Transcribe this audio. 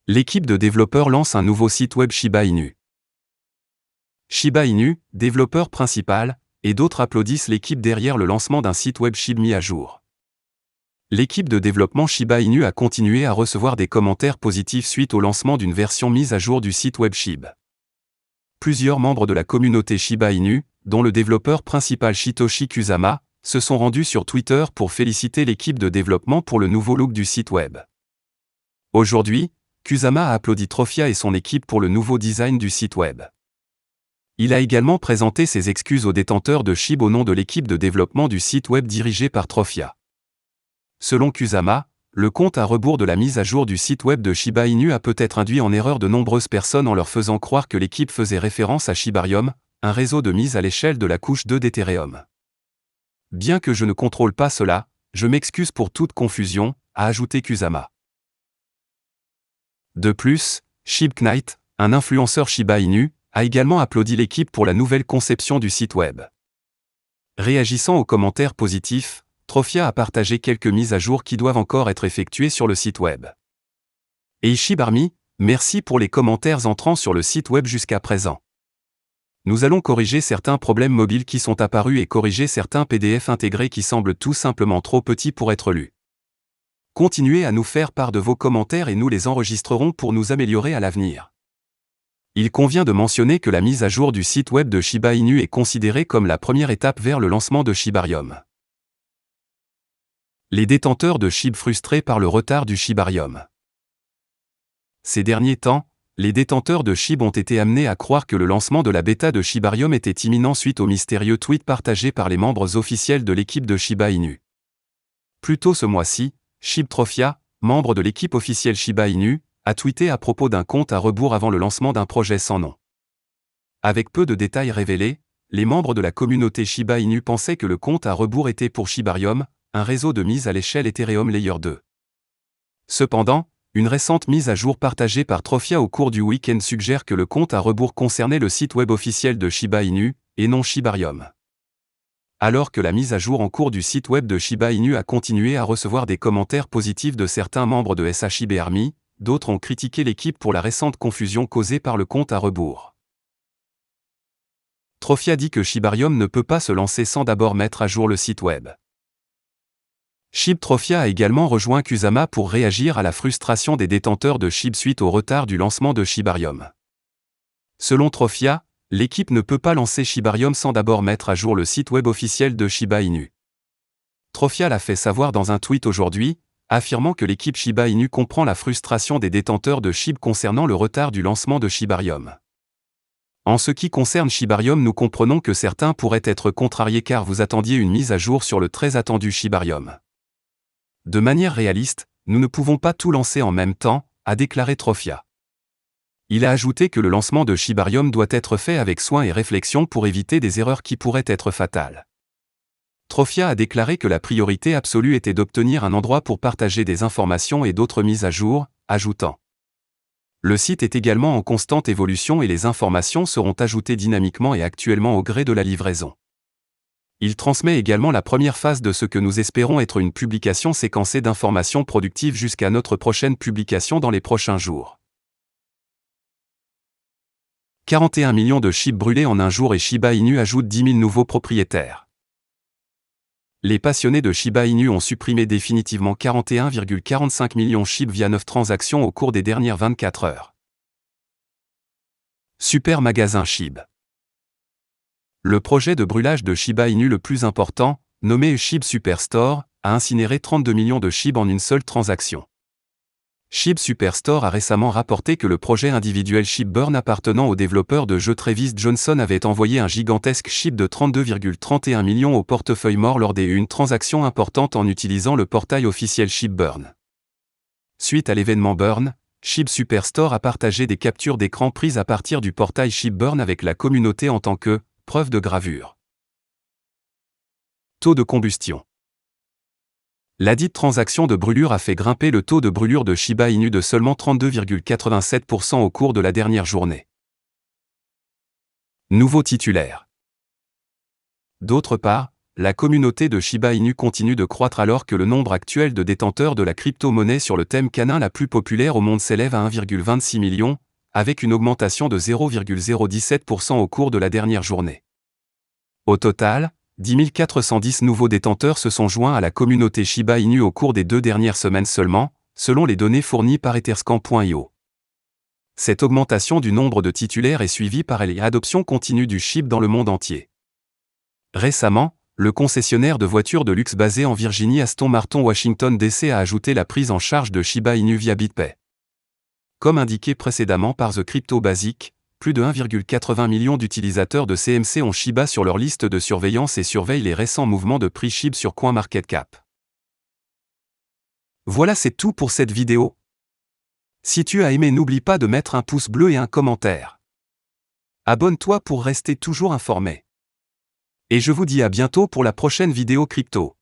L'équipe de développeurs lance un nouveau site web Shiba Inu. Shiba Inu, développeur principal, et d'autres applaudissent l'équipe derrière le lancement d'un site web SHIB mis à jour. L'équipe de développement Shiba Inu a continué à recevoir des commentaires positifs suite au lancement d'une version mise à jour du site web SHIB. Plusieurs membres de la communauté Shiba Inu, dont le développeur principal Shitoshi Kusama, se sont rendus sur Twitter pour féliciter l'équipe de développement pour le nouveau look du site web. Aujourd'hui, Kusama a applaudi Trophia et son équipe pour le nouveau design du site web. Il a également présenté ses excuses aux détenteurs de SHIB au nom de l'équipe de développement du site web dirigée par Trophia. Selon Kusama, le compte à rebours de la mise à jour du site web de Shiba Inu a peut-être induit en erreur de nombreuses personnes en leur faisant croire que l'équipe faisait référence à Shibarium, un réseau de mise à l'échelle de la couche 2 d'Ethereum. Bien que je ne contrôle pas cela, je m'excuse pour toute confusion, a ajouté Kusama. De plus, ShibKnight, un influenceur Shiba Inu, a également applaudi l'équipe pour la nouvelle conception du site web. Réagissant aux commentaires positifs, Trophia a partagé quelques mises à jour qui doivent encore être effectuées sur le site web. Et ShibArmy, merci pour les commentaires entrant sur le site web jusqu'à présent. Nous allons corriger certains problèmes mobiles qui sont apparus et corriger certains PDF intégrés qui semblent tout simplement trop petits pour être lus. Continuez à nous faire part de vos commentaires et nous les enregistrerons pour nous améliorer à l'avenir. Il convient de mentionner que la mise à jour du site web de Shiba Inu est considérée comme la première étape vers le lancement de Shibarium. Les détenteurs de SHIB frustrés par le retard du Shibarium. Ces derniers temps, les détenteurs de SHIB ont été amenés à croire que le lancement de la bêta de Shibarium était imminent suite au mystérieux tweet partagé par les membres officiels de l'équipe de Shiba Inu. Plus tôt ce mois-ci, ShibTrophia, membre de l'équipe officielle Shiba Inu, a tweeté à propos d'un compte à rebours avant le lancement d'un projet sans nom. Avec peu de détails révélés, les membres de la communauté Shiba Inu pensaient que le compte à rebours était pour Shibarium, un réseau de mise à l'échelle Ethereum Layer 2. Cependant, une récente mise à jour partagée par Trophia au cours du week-end suggère que le compte à rebours concernait le site web officiel de Shiba Inu, et non Shibarium. Alors que la mise à jour en cours du site web de Shiba Inu a continué à recevoir des commentaires positifs de certains membres de SHIBArmy, d'autres ont critiqué l'équipe pour la récente confusion causée par le compte à rebours. Trophia dit que Shibarium ne peut pas se lancer sans d'abord mettre à jour le site web. ShibTrophia a également rejoint Kusama pour réagir à la frustration des détenteurs de SHIB suite au retard du lancement de Shibarium. Selon Trophia, l'équipe ne peut pas lancer Shibarium sans d'abord mettre à jour le site web officiel de Shiba Inu. Trophia l'a fait savoir dans un tweet aujourd'hui, affirmant que l'équipe Shiba Inu comprend la frustration des détenteurs de SHIB concernant le retard du lancement de Shibarium. En ce qui concerne Shibarium, nous comprenons que certains pourraient être contrariés car vous attendiez une mise à jour sur le très attendu Shibarium. De manière réaliste, nous ne pouvons pas tout lancer en même temps, a déclaré Trophia. Il a ajouté que le lancement de Shibarium doit être fait avec soin et réflexion pour éviter des erreurs qui pourraient être fatales. Trophia a déclaré que la priorité absolue était d'obtenir un endroit pour partager des informations et d'autres mises à jour, ajoutant: le site est également en constante évolution et les informations seront ajoutées dynamiquement et actuellement au gré de la livraison. Il transmet également la première phase de ce que nous espérons être une publication séquencée d'informations productives jusqu'à notre prochaine publication dans les prochains jours. 41 millions de SHIB brûlés en un jour et Shiba Inu ajoute 10 000 nouveaux propriétaires. Les passionnés de Shiba Inu ont supprimé définitivement 41,45 millions SHIB via 9 transactions au cours des dernières 24 heures. Super magasin SHIB. Le projet de brûlage de Shiba Inu le plus important, nommé SHIB Superstore, a incinéré 32 millions de SHIB en une seule transaction. SHIB Superstore a récemment rapporté que le projet individuel ShibBurn appartenant au développeur de jeux Travis Johnson avait envoyé un gigantesque SHIB de 32,31 millions au portefeuille mort lors d'une transaction importante en utilisant le portail officiel ShibBurn. Suite à l'événement Burn, SHIB Superstore a partagé des captures d'écran prises à partir du portail ShibBurn avec la communauté en tant que preuve de gravure. Taux de combustion. Ladite transaction de brûlure a fait grimper le taux de brûlure de Shiba Inu de seulement 32,87% au cours de la dernière journée. Nouveau titulaire. D'autre part, la communauté de Shiba Inu continue de croître alors que le nombre actuel de détenteurs de la crypto-monnaie sur le thème canin la plus populaire au monde s'élève à 1,26 million, avec une augmentation de 0,017% au cours de la dernière journée. Au total, 10 410 nouveaux détenteurs se sont joints à la communauté Shiba Inu au cours des 2 dernières semaines seulement, selon les données fournies par Etherscan.io. Cette augmentation du nombre de titulaires est suivie par l'adoption continue du SHIB dans le monde entier. Récemment, le concessionnaire de voitures de luxe basé en Virginie Aston Martin Washington DC a ajouté la prise en charge de Shiba Inu via BitPay. Comme indiqué précédemment par The Crypto Basic, plus de 1,80 million d'utilisateurs de CMC ont Shiba sur leur liste de surveillance et surveillent les récents mouvements de prix SHIB sur CoinMarketCap. Voilà, c'est tout pour cette vidéo. Si tu as aimé, n'oublie pas de mettre un pouce bleu et un commentaire. Abonne-toi pour rester toujours informé. Et je vous dis à bientôt pour la prochaine vidéo crypto.